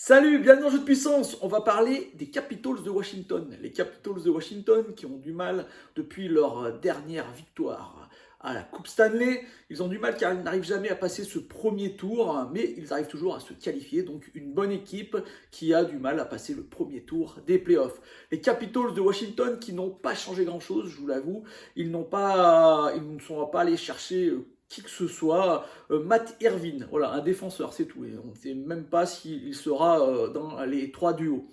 Salut, bienvenue dans Jeu de puissance. On va parler des Capitals de Washington. Les Capitals de Washington qui ont du mal depuis leur dernière victoire à la Coupe Stanley. Ils ont du mal car ils n'arrivent jamais à passer ce premier tour, mais ils arrivent toujours à se qualifier. Donc une bonne équipe qui a du mal à passer le premier tour des playoffs. Les Capitals de Washington qui n'ont pas changé grand-chose, je vous l'avoue. Ils ne sont pas allés chercher qui que ce soit, Matt Irvine, voilà, un défenseur, c'est tout. Et on ne sait même pas s'il sera dans les trois duos.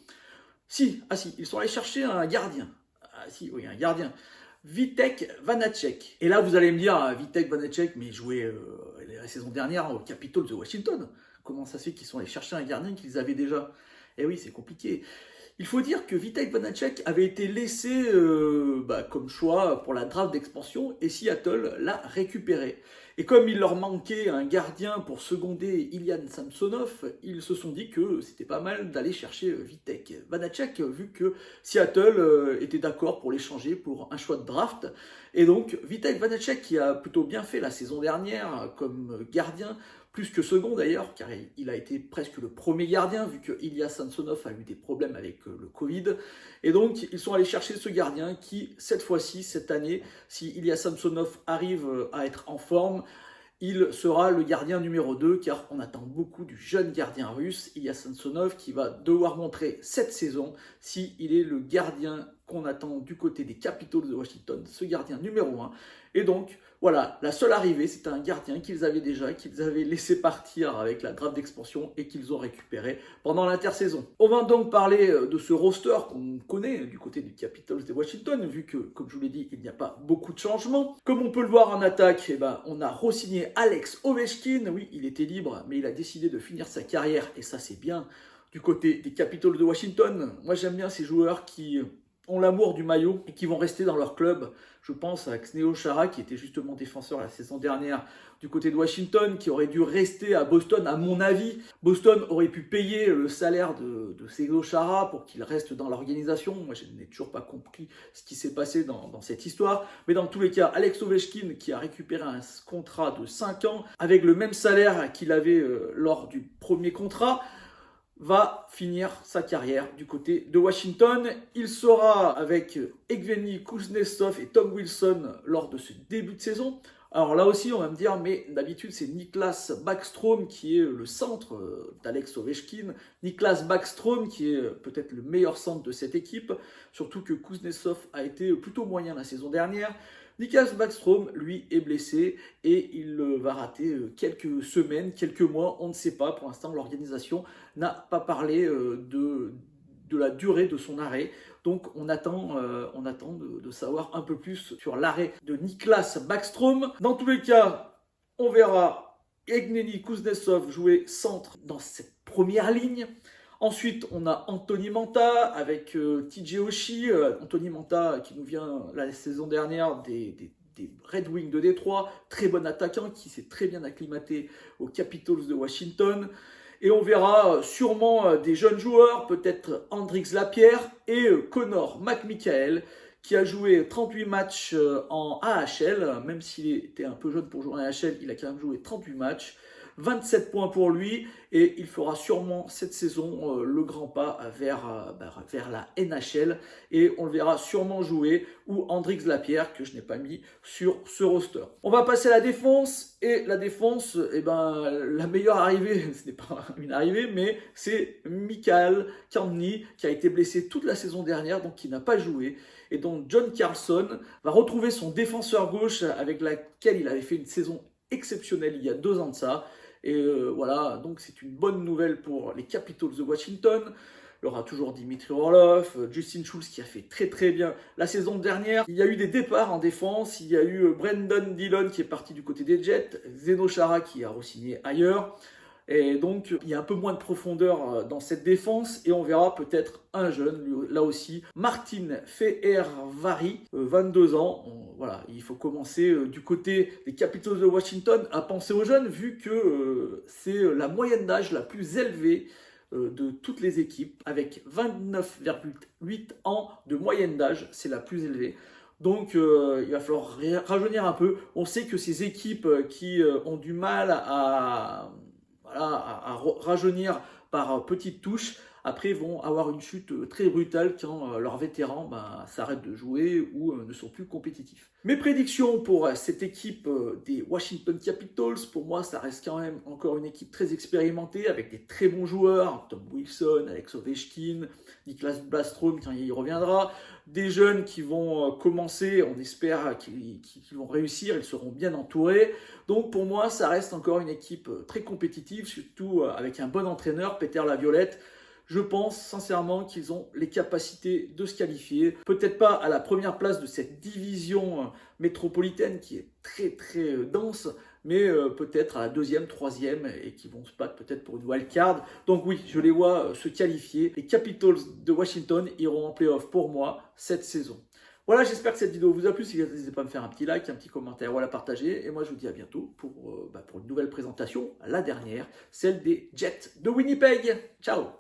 Si, ils sont allés chercher un gardien. Ah si, oui, un gardien. Vitek Vanacek. Et là, vous allez me dire, Vitek Vanacek, mais il jouait la saison dernière aux Capitals de Washington. Comment ça se fait qu'ils sont allés chercher un gardien qu'ils avaient déjà? Eh oui, c'est compliqué. Il faut dire que Vitek Vanacek avait été laissé comme choix pour la draft d'expansion et Seattle l'a récupéré. Et comme il leur manquait un gardien pour seconder Ilya Samsonov, ils se sont dit que c'était pas mal d'aller chercher Vitek Vanacek vu que Seattle était d'accord pour l'échanger pour un choix de draft. Et donc Vitek Vanacek qui a plutôt bien fait la saison dernière comme gardien, plus que second d'ailleurs, car il a été presque le premier gardien, vu que Ilya Samsonov a eu des problèmes avec le Covid. Et donc, ils sont allés chercher ce gardien qui, cette fois-ci, cette année, si Ilya Samsonov arrive à être en forme, il sera le gardien numéro 2, car on attend beaucoup du jeune gardien russe, Ilya Samsonov, qui va devoir montrer cette saison s'il est le gardien qu'on attend du côté des Capitals de Washington, ce gardien numéro 1. Et donc, voilà, la seule arrivée, c'était un gardien qu'ils avaient déjà, qu'ils avaient laissé partir avec la draft d'expansion et qu'ils ont récupéré pendant l'intersaison. On va donc parler de ce roster qu'on connaît du côté des Capitals de Washington, vu que, comme je vous l'ai dit, il n'y a pas beaucoup de changements. Comme on peut le voir en attaque, on a re-signé Alex Ovechkin. Oui, il était libre, mais il a décidé de finir sa carrière, et ça c'est bien, du côté des Capitals de Washington. Moi j'aime bien ces joueurs qui ont l'amour du maillot et qui vont rester dans leur club. Je pense à Xneo Chara qui était justement défenseur la saison dernière du côté de Washington, qui aurait dû rester à Boston à mon avis. Boston aurait pu payer le salaire de Xneo Chara pour qu'il reste dans l'organisation. Moi je n'ai toujours pas compris ce qui s'est passé dans cette histoire. Mais dans tous les cas, Alex Ovechkin qui a récupéré un contrat de 5 ans avec le même salaire qu'il avait lors du premier contrat, va finir sa carrière du côté de Washington. Il sera avec Evgeny Kuznetsov et Tom Wilson lors de ce début de saison. Alors là aussi, on va me dire, mais d'habitude, c'est Niklas Backstrom qui est le centre d'Alex Ovechkin. Niklas Backstrom qui est peut-être le meilleur centre de cette équipe, surtout que Kuznetsov a été plutôt moyen la saison dernière. Niklas Backstrom, lui, est blessé et il va rater quelques semaines, quelques mois, on ne sait pas. Pour l'instant, l'organisation n'a pas parlé de la durée de son arrêt. Donc on attend de savoir un peu plus sur l'arrêt de Niklas Backstrom. Dans tous les cas, on verra Evgeny Kuznetsov jouer centre dans cette première ligne. Ensuite, on a Anthony Mantha avec TJ Oshie. Anthony Mantha qui nous vient la saison dernière des Red Wings de Détroit. Très bon attaquant qui s'est très bien acclimaté aux Capitals de Washington. Et on verra sûrement des jeunes joueurs, peut-être Hendrix Lapierre et Connor McMichael, qui a joué 38 matchs en AHL. Même s'il était un peu jeune pour jouer en AHL, il a quand même joué 38 matchs. 27 points pour lui et il fera sûrement cette saison le grand pas vers la NHL et on le verra sûrement jouer ou Hendrix Lapierre que je n'ai pas mis sur ce roster. On va passer à la défense et la défense, la meilleure arrivée, ce n'est pas une arrivée mais c'est Mikael Kandny qui a été blessé toute la saison dernière donc qui n'a pas joué et donc John Carlson va retrouver son défenseur gauche avec laquelle il avait fait une saison exceptionnelle il y a 2 ans de ça. Et voilà, donc c'est une bonne nouvelle pour les Capitals de Washington. Il y aura toujours Dimitri Orlov, Justin Schultz qui a fait très très bien la saison dernière. Il y a eu des départs en défense, il y a eu Brendan Dillon qui est parti du côté des Jets, Zdeno Chara qui a re-signé ailleurs. Et donc, il y a un peu moins de profondeur dans cette défense. Et on verra peut-être un jeune, là aussi, Martin Fehervary, 22 ans. Voilà, il faut commencer du côté des Capitals de Washington à penser aux jeunes, vu que c'est la moyenne d'âge la plus élevée de toutes les équipes, avec 29,8 ans de moyenne d'âge. C'est la plus élevée. Donc, il va falloir rajeunir un peu. On sait que ces équipes qui ont du mal à rajeunir par petites touches. Après, ils vont avoir une chute très brutale quand leurs vétérans s'arrêtent de jouer ou ne sont plus compétitifs. Mes prédictions pour cette équipe des Washington Capitals, pour moi, ça reste quand même encore une équipe très expérimentée avec des très bons joueurs, Tom Wilson, Alex Ovechkin, Niklas Backstrom quand il reviendra, des jeunes qui vont commencer, on espère qu'ils vont réussir, ils seront bien entourés. Donc pour moi, ça reste encore une équipe très compétitive, surtout avec un bon entraîneur, Peter Laviolette. Je pense sincèrement qu'ils ont les capacités de se qualifier. Peut-être pas à la première place de cette division métropolitaine qui est très très dense, mais peut-être à la deuxième, troisième et qui vont se battre peut-être pour une wildcard. Donc oui, je les vois se qualifier. Les Capitals de Washington iront en playoff pour moi cette saison. Voilà, j'espère que cette vidéo vous a plu. Si vous n'hésitez pas à me faire un petit like, un petit commentaire ou à la partager. Et moi, je vous dis à bientôt pour une nouvelle présentation, la dernière, celle des Jets de Winnipeg. Ciao!